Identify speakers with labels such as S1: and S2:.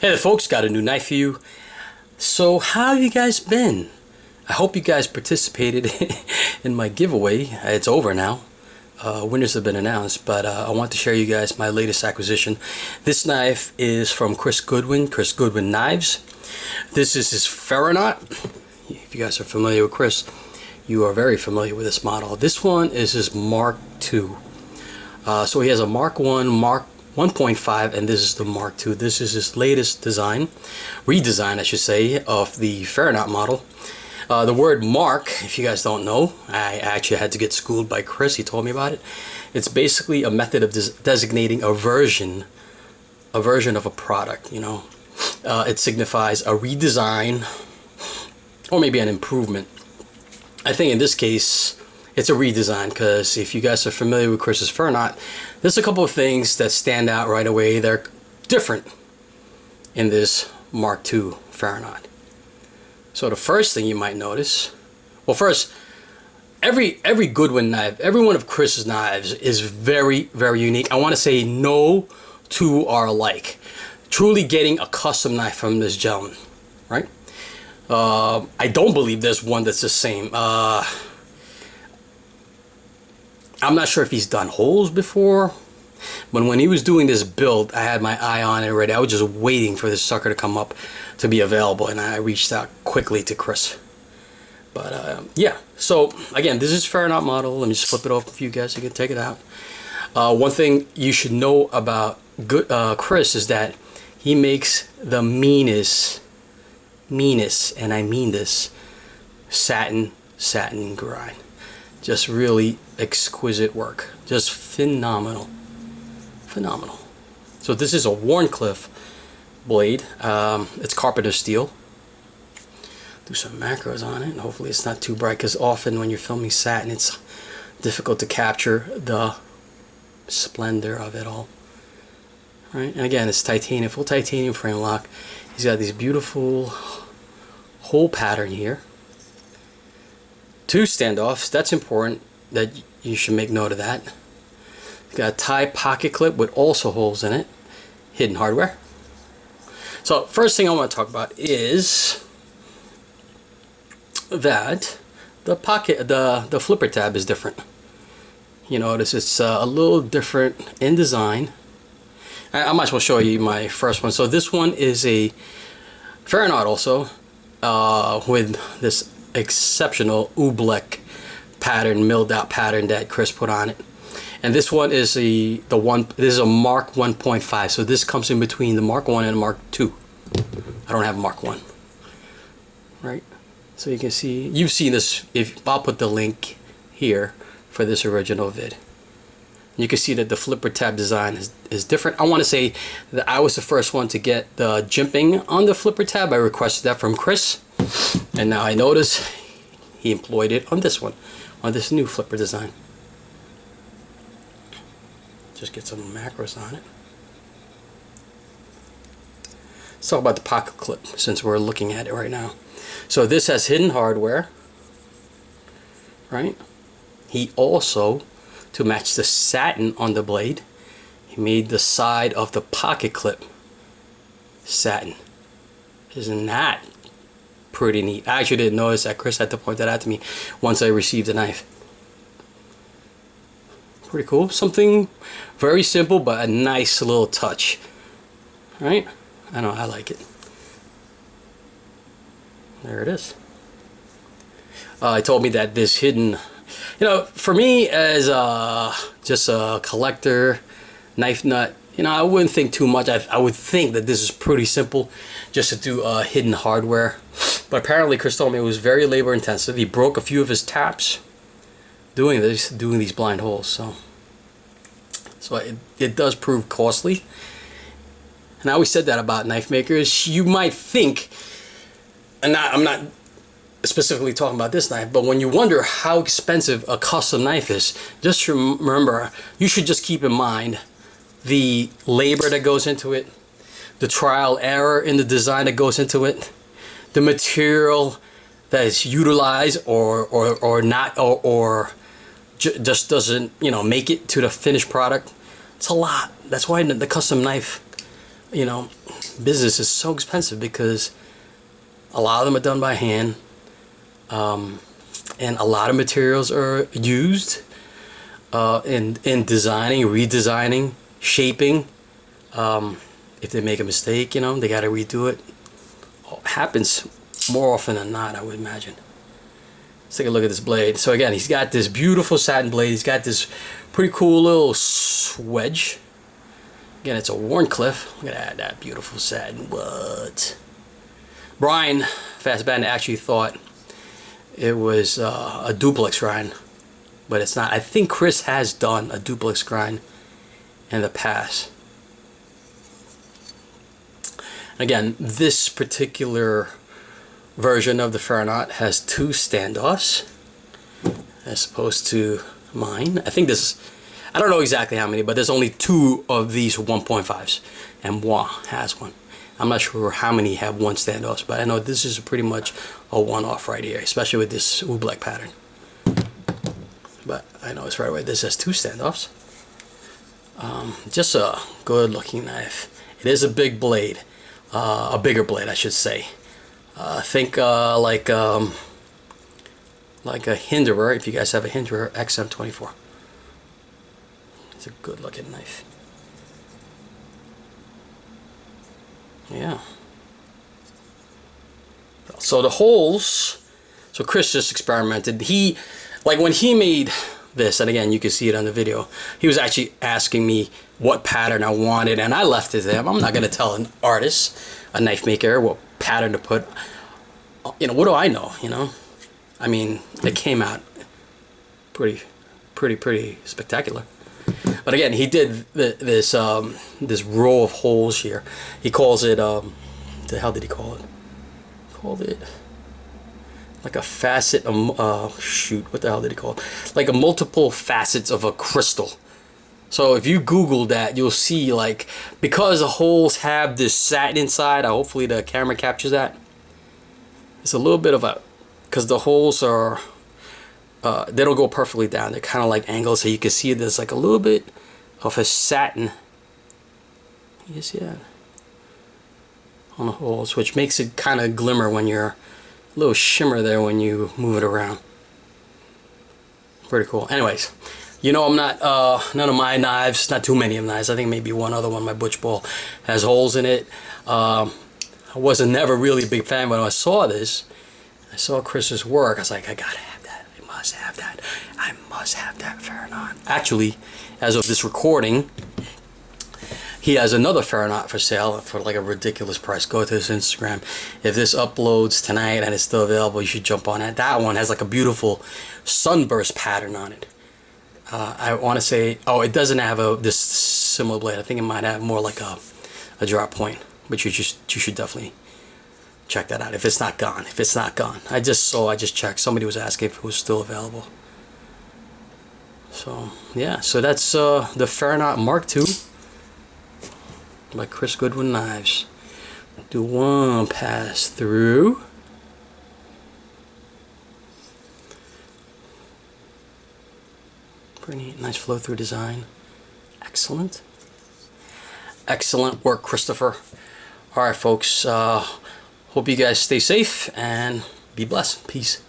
S1: Hey there folks, got a new knife for you. So how have you guys been? I hope you guys participated in my giveaway. It's over now. Winners have been announced, but I want to share you guys my latest acquisition. This knife is from Chris Goodwin Knives. This is his Ferronaut. If you guys are familiar with Chris, you are very familiar with this model. This one is his Mark II. So he has a Mark 1, Mark 1.5, and this is the Mark II. This is his latest redesign I should say, of the Ferronaut model. The word mark, if you guys don't know, I actually had to get schooled by Chris. He told me about it. It's basically a method of designating a version of a product, you know. It signifies a redesign or maybe an improvement. I think in this case it's a redesign, because if you guys are familiar with Chris's Ferronaut, there's a couple of things that stand out right away. They're different in this Mark II Ferronaut. So the first thing you might notice, well, first, every Goodwin knife, every one of Chris's knives is very, very unique. I want to say no two are alike. Truly getting a custom knife from this gentleman, right? I don't believe there's one that's the same. I'm not sure if he's done holes before, but when he was doing this build, I had my eye on it already. I was just waiting for this sucker to come up to be available, and I reached out quickly to Chris. But yeah, so again, this is Ferronaut model. Let me just flip it off for you guys so you can take it out. One thing you should know about Chris is that he makes the meanest, and I mean this, satin grind. Just really exquisite work. Just phenomenal. So this is a Wharncliffe blade. It's carpenter steel. Do some macros on it. Hopefully it's not too bright, because often when you're filming satin, it's difficult to capture the splendor of it all. Right? And again, it's titanium, full titanium frame lock. He's got these beautiful hole pattern here. 2 standoffs. That's important. That you should make note of that. It's got a tie pocket clip with also holes in it. Hidden hardware. So first thing I want to talk about is that the pocket, the flipper tab is different. You notice it's a little different in design. I might as well show you my first one. So this one is a Ferronaut also, with this exceptional oobleck pattern, milled out pattern that Chris put on it. And this one is this is a Mark 1.5, so this comes in between the Mark 1 and Mark 2. I don't have Mark 1, right? So you can see, you've seen this. If I'll put the link here for this original vid, you can see that the flipper tab design is different. I want to say that I was the first one to get the jimping on the flipper tab. I requested that from Chris, and now I notice he employed it on this one, on this new flipper design. Just get some macros on it. Let's talk about the pocket clip, since we're looking at it right now. So this has hidden hardware, right? He also, to match the satin on the blade, he made the side of the pocket clip satin. Isn't that pretty neat? I actually didn't notice that. Chris had to point that out to me once I received the knife. Pretty cool. Something very simple, but a nice little touch. Right? I know, I like it. There it is. He told me that this hidden, you know, for me as just a collector, knife nut, you know, I wouldn't think too much. I would think that this is pretty simple, just to do hidden hardware. But apparently Chris told me it was very labor intensive. He broke a few of his taps doing these blind holes. So it does prove costly. And I always said that about knife makers. You might think, and I'm not specifically talking about this knife, but when you wonder how expensive a custom knife is, just remember, you should just keep in mind the labor that goes into it, the trial error in the design that goes into it, the material that is utilized or not, or just doesn't, you know, make it to the finished product. It's a lot. That's why the custom knife, you know, business is so expensive because a lot of them are done by hand, and a lot of materials are used in designing, redesigning, shaping. If they make a mistake, you know, they got to redo it. Happens more often than not, I would imagine. Let's take a look at this blade. So again, he's got this beautiful satin blade. He's got this pretty cool little wedge. Again, it's a Warncliffe. I'm gonna add that beautiful satin. What? Brian Fastband actually thought it was a duplex grind, but it's not. I think Chris has done a duplex grind in the past. Again, this particular version of the Ferronaut has 2 standoffs as opposed to mine. I think this, I don't know exactly how many, but there's only 2 of these 1.5s, and Mutha has one. I'm not sure how many have 1 standoffs, but I know this is pretty much a one-off right here, especially with this oobleck pattern. But I know it's right away. This has 2 standoffs. Just a good-looking knife. It is a big blade. A bigger blade, I should say. Think like a Hinderer, if you guys have a Hinderer XM24. It's a good looking knife. Yeah. So the holes, so Chris just experimented. He, like when he made this, and again you can see it on the video, he was actually asking me what pattern I wanted, and I left it to him. I'm not going to tell an artist, a knife maker, what pattern to put. You know, what do I know, you know? I mean, it came out pretty spectacular. But again, he did this row of holes here. He calls it, the hell did he call it? He called it like a facet, shoot, what the hell did he call it? Like a multiple facets of a crystal. So if you Google that, you'll see, like, because the holes have this satin inside, hopefully the camera captures that. It's a little bit of a, because the holes are, they don't go perfectly down. They're kind of like angles, so you can see there's like a little bit of a satin. You see that? On the holes, which makes it kind of glimmer when you're, a little shimmer there when you move it around. Pretty cool. Anyways, you know, I'm not, none of my knives, not too many of knives, I think maybe one other one, my Butch Ball, has holes in it. I wasn't never really a big fan. When I saw this, I saw Chris's work, I was like, I gotta have that, I must have that, I must have that Ferronaut. Actually, as of this recording, he has another Ferronaut for sale for like a ridiculous price. Go to his Instagram. If this uploads tonight and it's still available, you should jump on it. That one has like a beautiful sunburst pattern on it. I want to say, oh, it doesn't have this similar blade. I think it might have more like a drop point, but you should definitely check that out if it's not gone. If it's not gone, I just checked. Somebody was asking if it was still available. So yeah, so that's the Ferronaut Mark II by Chris Goodwin Knives. Do one pass through. Pretty nice flow through design. Excellent. Excellent work, Christopher. Alright folks, hope you guys stay safe and be blessed. Peace.